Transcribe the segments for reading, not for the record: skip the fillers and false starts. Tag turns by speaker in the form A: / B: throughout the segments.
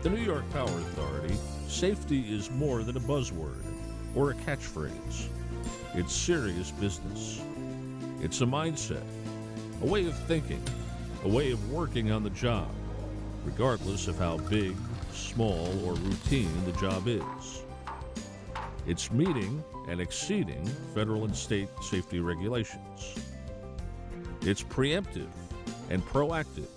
A: At the New York Power Authority, safety is more than a buzzword or a catchphrase. It's serious business. It's a mindset, a way of thinking, a way of working on the job, regardless of how big, small, or routine the job is. It's meeting and exceeding federal and state safety regulations. It's preemptive and proactive,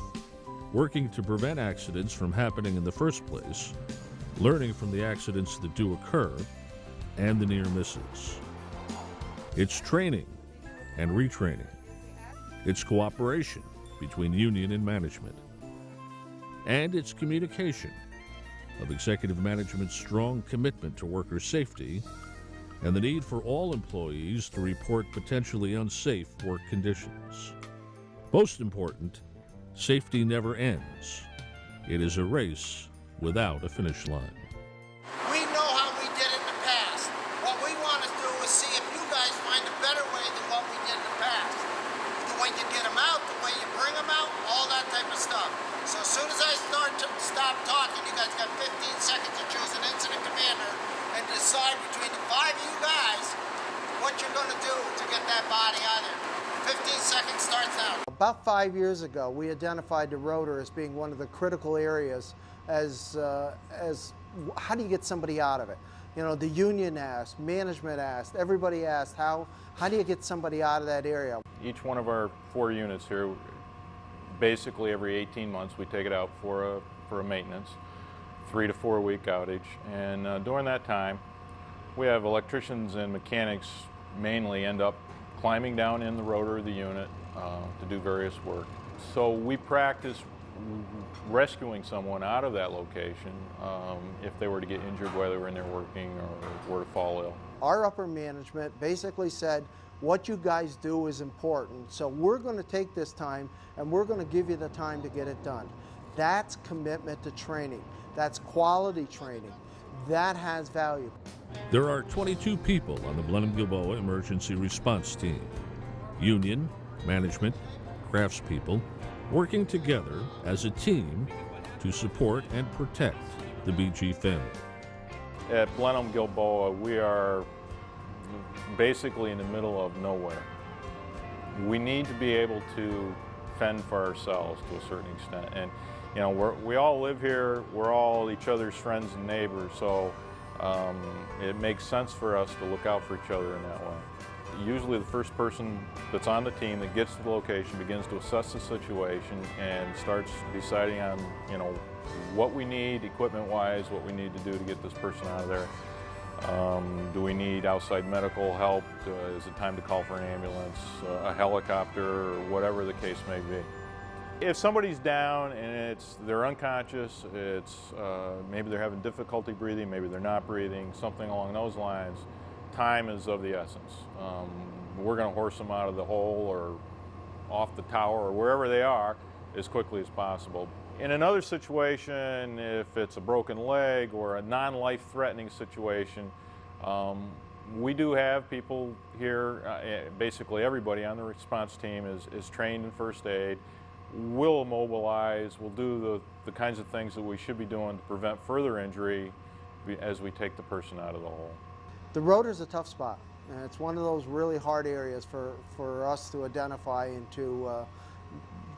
A: working to prevent accidents from happening in the first place, learning from the accidents that do occur, and the near misses. It's training and retraining. It's cooperation between union and management. And it's communication of executive management's strong commitment to worker safety and the need for all employees to report potentially unsafe work conditions. Most important, safety never ends. It is a race without a finish line.
B: We know how we did it in the past. What we want to do is see if you guys find a better way than what we did in the past. The way you get them out, the way you bring them out, all that type of stuff. So as soon as I stop talking, you guys got 15 seconds to choose an incident commander and decide between the 5 of you guys what you're going to do to get that body out of there. 15 seconds starts now.
C: About 5 years ago, we identified the rotor as being one of the critical areas as how do you get somebody out of it? You know, the union asked, management asked, everybody asked, how do you get somebody out of that area?
D: Each one of our 4 units here, basically every 18 months, we take it out for a maintenance, 3 to 4 week outage. And during that time, we have electricians and mechanics mainly end up climbing down in the rotor of the unit to do various work. So we practice rescuing someone out of that location if they were to get injured while they were in there working or were to fall ill.
C: Our upper management basically said, what you guys do is important, so we're going to take this time and we're going to give you the time to get it done. That's commitment to training. That's quality training. That has value.
A: There are 22 people on the Blenheim-Gilboa Emergency Response Team. Union, management, craftspeople, working together as a team to support and protect the BG family.
D: At Blenheim-Gilboa, we are basically in the middle of nowhere. We need to be able to fend for ourselves to a certain extent. And you know, we all live here, we're all each other's friends and neighbors, so it makes sense for us to look out for each other in that way. Usually the first person that's on the team that gets to the location begins to assess the situation and starts deciding on, you know, what we need equipment-wise, what we need to do to get this person out of there. Do we need outside medical help? Is it time to call for an ambulance, a helicopter, or whatever the case may be? If somebody's down and they're unconscious, maybe they're having difficulty breathing, maybe they're not breathing, something along those lines, time is of the essence. We're going to horse them out of the hole or off the tower or wherever they are as quickly as possible. In another situation, if it's a broken leg or a non-life-threatening situation, we do have people here, basically everybody on the response team is trained in first aid. We'll mobilize, we'll do the kinds of things that we should be doing to prevent further injury as we take the person out of the hole.
C: The rotor's a tough spot, and it's one of those really hard areas for us to identify and to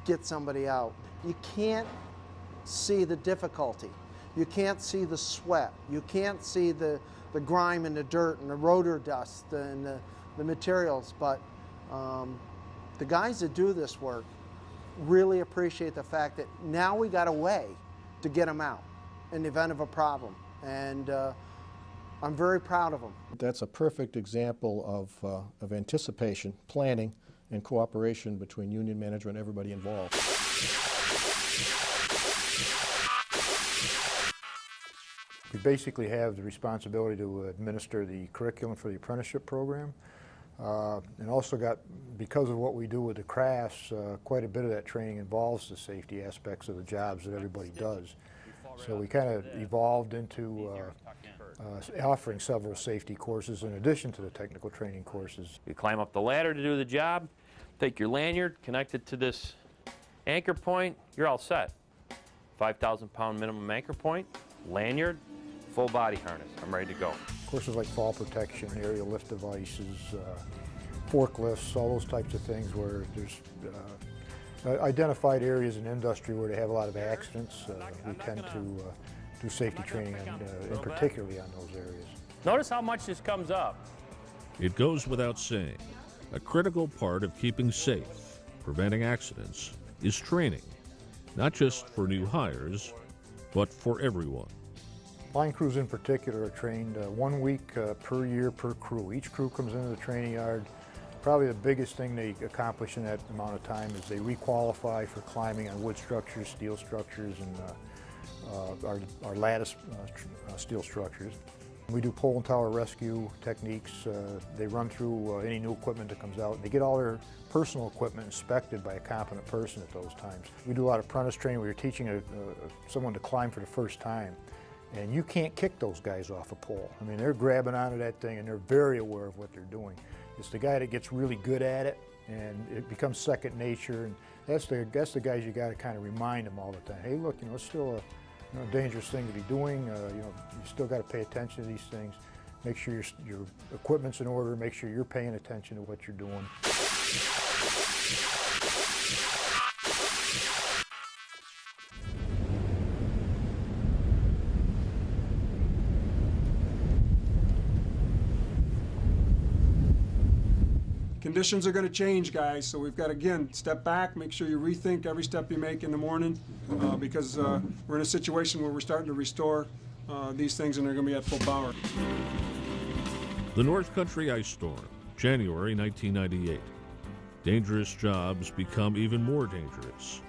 C: get somebody out. You can't see the difficulty. You can't see the sweat. You can't see the grime and the dirt and the rotor dust and the materials, but the guys that do this work really appreciate the fact that now we got a way to get them out in the event of a problem, and I'm very proud of them.
E: That's a perfect example of anticipation, planning, and cooperation between union management and everybody involved.
F: We basically have the responsibility to administer the curriculum for the apprenticeship program. And also got, because of what we do with the crafts, quite a bit of that training involves the safety aspects of the jobs that everybody does. So we kind of evolved into offering several safety courses in addition to the technical training courses.
G: You climb up the ladder to do the job, take your lanyard, connect it to this anchor point, you're all set. 5,000-pound minimum anchor point, lanyard, full body harness. I'm ready to go.
F: Courses like fall protection, aerial lift devices, forklifts, all those types of things where there's identified areas in industry where they have a lot of accidents. We tend to do safety training and particularly on those areas.
G: Notice how much this comes up.
A: It goes without saying, a critical part of keeping safe, preventing accidents, is training, not just for new hires, but for everyone.
F: Line crews in particular are trained 1 week per year per crew. Each crew comes into the training yard. Probably the biggest thing they accomplish in that amount of time is they requalify for climbing on wood structures, steel structures, and our lattice steel structures. We do pole and tower rescue techniques. They run through any new equipment that comes out. They get all their personal equipment inspected by a competent person at those times. We do a lot of apprentice training where you're teaching someone to climb for the first time. And you can't kick those guys off a pole. I mean, they're grabbing onto that thing and they're very aware of what they're doing. It's the guy that gets really good at it and it becomes second nature. And that's the guys you got to kind of remind them all the time. Hey, look, it's still a dangerous thing to be doing. You still got to pay attention to these things. Make sure your equipment's in order. Make sure you're paying attention to what you're doing.
H: Conditions are going to change, guys, so we've got to, again, step back, make sure you rethink every step you make in the morning, because we're in a situation where we're starting to restore these things and they're going to be at full power.
A: The North Country Ice Storm, January 1998. Dangerous jobs become even more dangerous,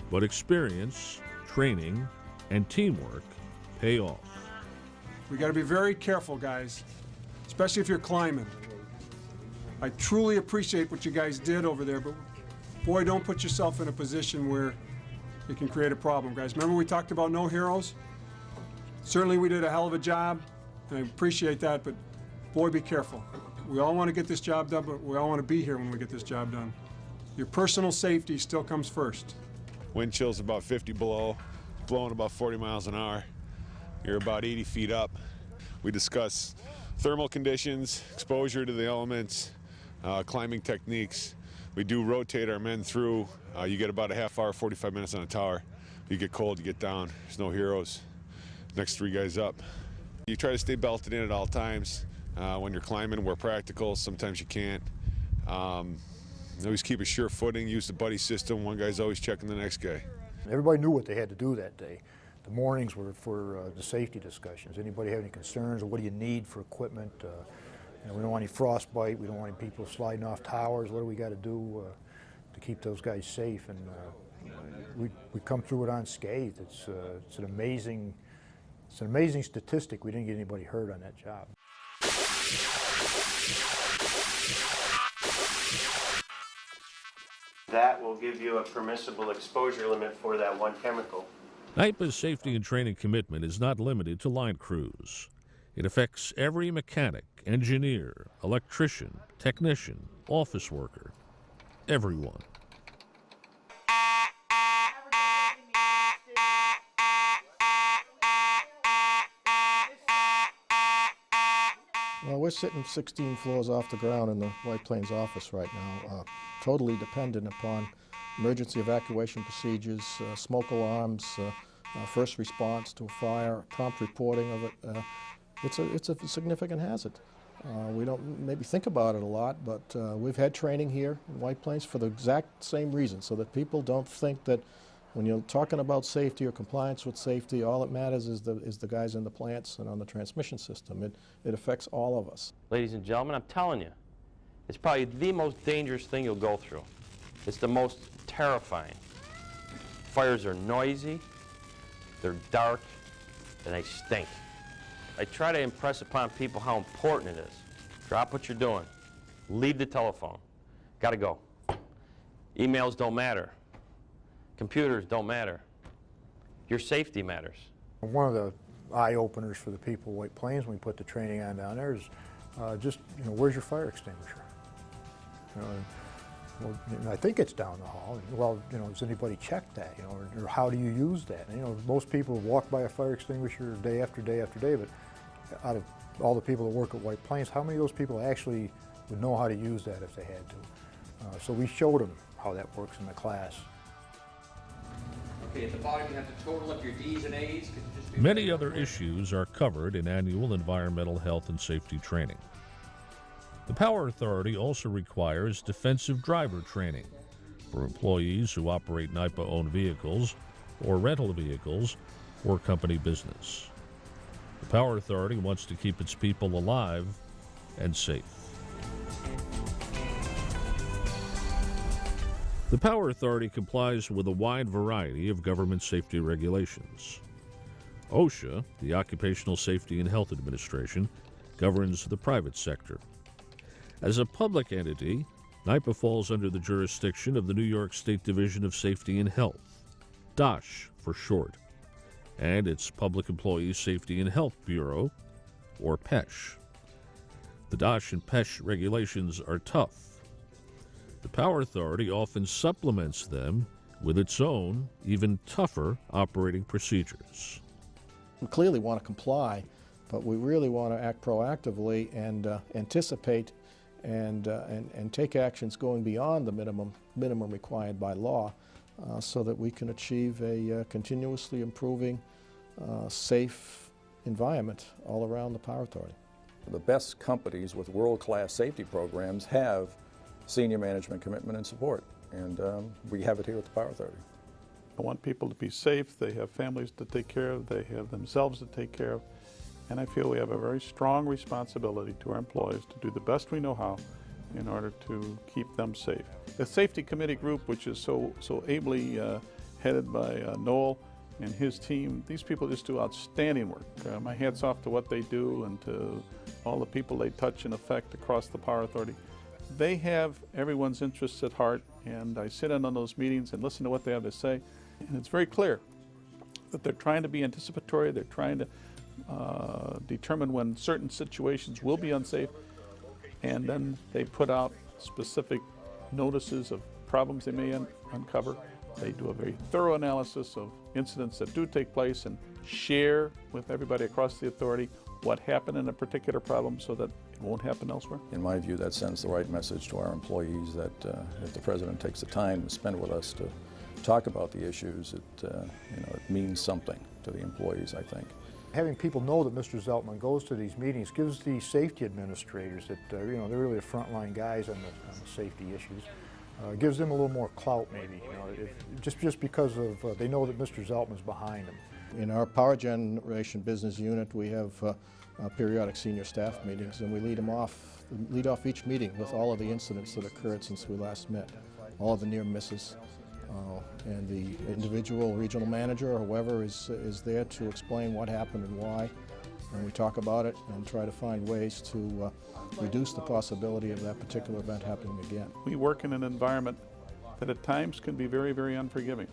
A: but experience, training, and teamwork pay off.
H: We got to be very careful, guys, especially if you're climbing. I truly appreciate what you guys did over there, but boy, don't put yourself in a position where it can create a problem, guys. Remember we talked about no heroes? Certainly we did a hell of a job, and I appreciate that, but boy, be careful. We all want to get this job done, but we all want to be here when we get this job done. Your personal safety still comes first.
I: Wind chill's about 50 below, blowing about 40 miles an hour. You're about 80 feet up. We discuss thermal conditions, exposure to the elements, climbing techniques. We do rotate our men through. You get about a half hour, 45 minutes on a tower. You get cold, you get down. There's no heroes. Next 3 guys up. You try to stay belted in at all times. When you're climbing, we're practical. Sometimes you can't. Always keep a sure footing, use the buddy system. One guy's always checking the next guy.
F: Everybody knew what they had to do that day. The mornings were for the safety discussions. Anybody have any concerns, or what do you need for equipment? We don't want any frostbite. We don't want any people sliding off towers. What do we got to do to keep those guys safe? And we come through it unscathed. It's an amazing statistic. We didn't get anybody hurt on that job.
J: That will give you a permissible exposure limit for that one chemical.
A: NYPA's safety and training commitment is not limited to line crews. It affects every mechanic, engineer, electrician, technician, office worker, everyone.
E: Well, we're sitting 16 floors off the ground in the White Plains office right now, totally dependent upon emergency evacuation procedures, smoke alarms, first response to a fire, prompt reporting of it. It's a significant hazard. We don't maybe think about it a lot, but we've had training here in White Plains for the exact same reason, so that people don't think that when you're talking about safety or compliance with safety, all that matters is the guys in the plants and on the transmission system. It affects all of us.
G: Ladies and gentlemen, I'm telling you, it's probably the most dangerous thing you'll go through. It's the most terrifying. Fires are noisy, they're dark, and they stink. I try to impress upon people how important it is. Drop what you're doing. Leave the telephone. Gotta go. Emails don't matter. Computers don't matter. Your safety matters.
F: One of the eye-openers for the people of White Plains when we put the training on down there is just, where's your fire extinguisher? Well, I think it's down the hall. Well, has anybody checked that, or how do you use that? And, most people walk by a fire extinguisher day after day after day, but out of all the people that work at White Plains, how many of those people actually would know how to use that if they had to? So we showed them how that works in the class.
K: Okay, at the bottom you have the total of your D's and A's.
A: Many other issues are covered in annual environmental health and safety training. The Power Authority also requires defensive driver training for employees who operate NYPA-owned vehicles or rental vehicles or company business. The Power Authority wants to keep its people alive and safe. The Power Authority complies with a wide variety of government safety regulations. OSHA, the Occupational Safety and Health Administration, governs the private sector. As a public entity, NYPA falls under the jurisdiction of the New York State Division of Safety and Health, DOSH for short, and its Public Employees Safety and Health Bureau, or PESH. The DOSH and PESH regulations are tough. The Power Authority often supplements them with its own, even tougher operating procedures.
E: We clearly want to comply, but we really want to act proactively and anticipate and take actions going beyond the minimum required by law so that we can achieve a continuously improving, safe environment all around the Power Authority.
L: The best companies with world-class safety programs have senior management commitment and support, and we have it here at the Power Authority.
M: I want people to be safe. They have families to take care of. They have themselves to take care of. And I feel we have a very strong responsibility to our employees to do the best we know how in order to keep them safe. The Safety Committee group, which is so ably headed by Noel and his team, these people just do outstanding work. My hat's off to what they do and to all the people they touch and affect across the Power Authority. They have everyone's interests at heart, and I sit in on those meetings and listen to what they have to say, and it's very clear that they're trying to be anticipatory, they're trying to determine when certain situations will be unsafe, and then they put out specific notices of problems they may uncover. They do a very thorough analysis of incidents that do take place and share with everybody across the authority what happened in a particular problem so that it won't happen elsewhere.
L: In my view, that sends the right message to our employees that if the President takes the time to spend with us to talk about the issues, it means something to the employees, I think.
F: Having people know that Mr. Zeltman goes to these meetings gives the safety administrators that, they're really the frontline guys on the safety issues. Gives them a little more clout, maybe, just because of they know that Mr. Zeltman's behind them.
E: In our power generation business unit, we have periodic senior staff meetings, and we lead off each meeting with all of the incidents that occurred since we last met, all of the near misses, and the individual regional manager or whoever is there to explain what happened and why, and we talk about it and try to find ways to reduce the possibility of that particular event happening again.
M: We work in an environment that at times can be very, very unforgiving.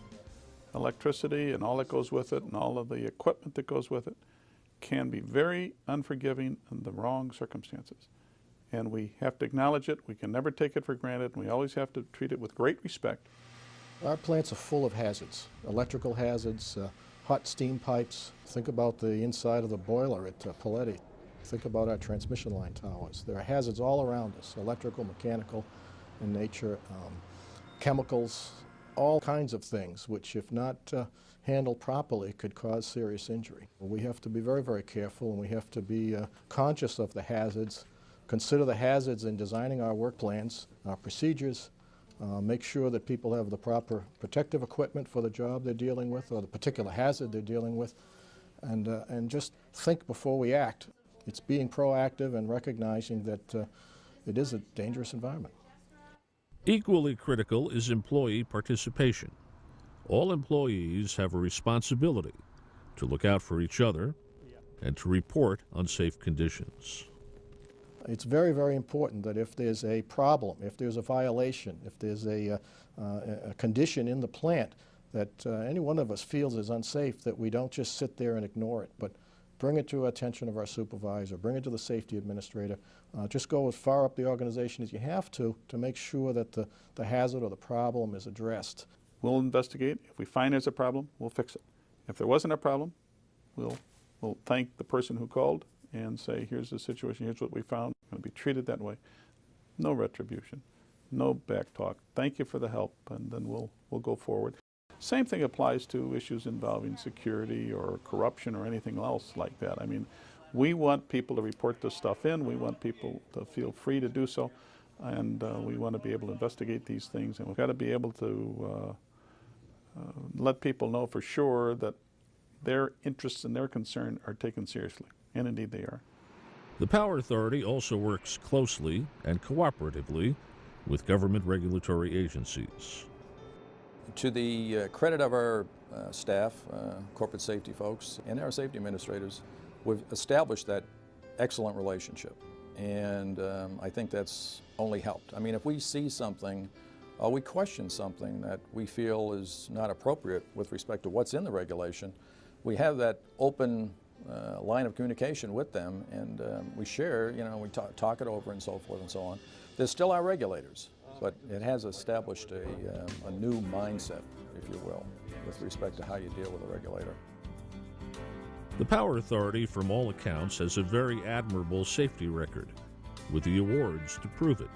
M: Electricity and all that goes with it and all of the equipment that goes with it can be very unforgiving in the wrong circumstances. And we have to acknowledge it. We can never take it for granted, and we always have to treat it with great respect.
E: Our plants are full of hazards, electrical hazards, hot steam pipes. Think about the inside of the boiler at Paletti. Think about our transmission line towers. There are hazards all around us, electrical, mechanical in nature, chemicals, all kinds of things which, if not handled properly, could cause serious injury. We have to be very, very careful, and we have to be conscious of the hazards, consider the hazards in designing our work plans, our procedures, make sure that people have the proper protective equipment for the job they're dealing with or the particular hazard they're dealing with, and just think before we act. It's being proactive and recognizing that it is a dangerous environment.
A: Equally critical is employee participation. All employees have a responsibility to look out for each other and to report unsafe conditions.
E: It's very, very important that if there's a problem, if there's a violation, if there's a condition in the plant that any one of us feels is unsafe, that we don't just sit there and ignore it, but bring it to attention of our supervisor, bring it to the safety administrator. Just go as far up the organization as you have to make sure that the hazard or the problem is addressed.
M: We'll investigate. If we find there's a problem, we'll fix it. If there wasn't a problem, we'll thank the person who called and say, here's the situation, here's what we found. We're going to be treated that way. No retribution, no back talk. Thank you for the help, and then we'll go forward. Same thing applies to issues involving security or corruption or anything else like that. I mean, we want people to report this stuff in. We want people to feel free to do so, and we want to be able to investigate these things, and we've got to be able to let people know for sure that their interests and their concern are taken seriously, and indeed they are.
A: The Power Authority also works closely and cooperatively with government regulatory agencies.
L: To the credit of our staff, corporate safety folks, and our safety administrators, we've established that excellent relationship. And I think that's only helped. I mean, if we see something, or we question something that we feel is not appropriate with respect to what's in the regulation, we have that open line of communication with them, and we share, we talk it over and so forth and so on. There's still our regulators, but it has established a new mindset, if you will, with respect to how you deal with a regulator.
A: The Power Authority, from all accounts, has a very admirable safety record, with the awards to prove it.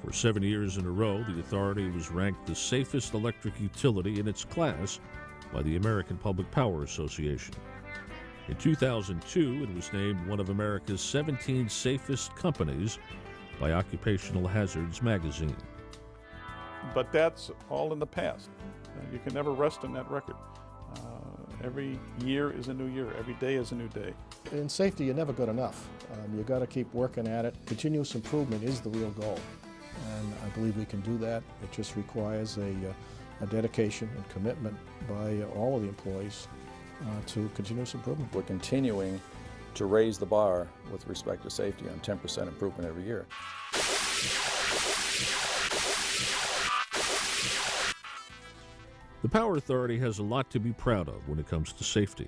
A: For 7 years in a row, the Authority was ranked the safest electric utility in its class by the American Public Power Association. In 2002, it was named one of America's 17 safest companies by Occupational Hazards magazine.
M: But that's all in the past. You can never rest on that record. Every year is a new year. Every day is a new day.
E: In safety, you're never good enough. You've got to keep working at it. Continuous improvement is the real goal, and I believe we can do that. It just requires a dedication and commitment by all of the employees to continuous improvement.
L: We're continuing to raise the bar with respect to safety on 10% improvement every year.
A: The Power Authority has a lot to be proud of when it comes to safety.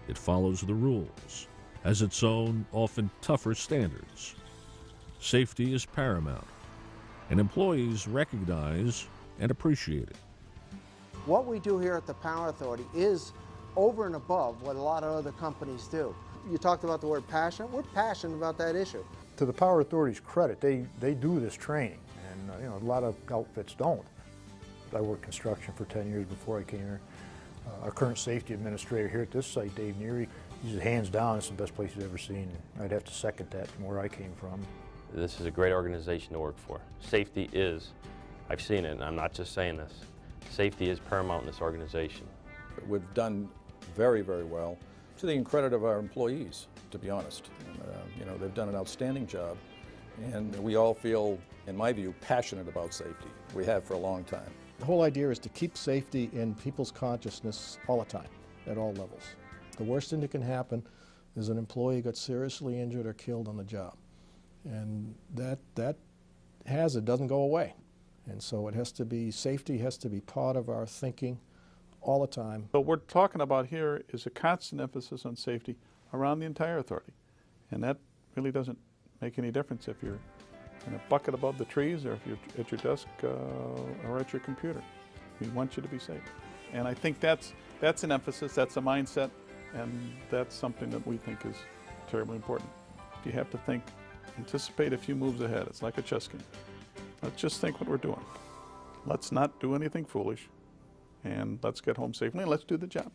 A: It follows the rules, has its own, often tougher standards. Safety is paramount, and employees recognize and appreciate it.
C: What we do here at the Power Authority is over and above what a lot of other companies do. You talked about the word passion. We're passionate about that issue.
F: To the Power Authority's credit, they do this training, and a lot of outfits don't. I worked construction for 10 years before I came here. Our current safety administrator here at this site, Dave Neary, he's hands down, it's the best place he's ever seen. I'd have to second that from where I came from.
G: This is a great organization to work for. Safety is, I've seen it, and I'm not just saying this, safety is paramount in this organization.
L: We've done very, very well, to the credit of our employees, to be honest. They've done an outstanding job, and we all feel, in my view, passionate about safety. We have for a long time.
E: The whole idea is to keep safety in people's consciousness all the time, at all levels. The worst thing that can happen is an employee gets seriously injured or killed on the job. And that hazard doesn't go away. And so it has to be, safety has to be part of our thinking all the time.
M: What we're talking about here is a constant emphasis on safety around the entire authority. And that really doesn't make any difference if you're in a bucket above the trees or if you're at your desk or at your computer. We want you to be safe. And I think that's an emphasis, that's a mindset, and that's something that we think is terribly important. You have to think, anticipate a few moves ahead. It's like a chess game. Let's just think what we're doing. Let's not do anything foolish, and let's get home safely, and let's do the job.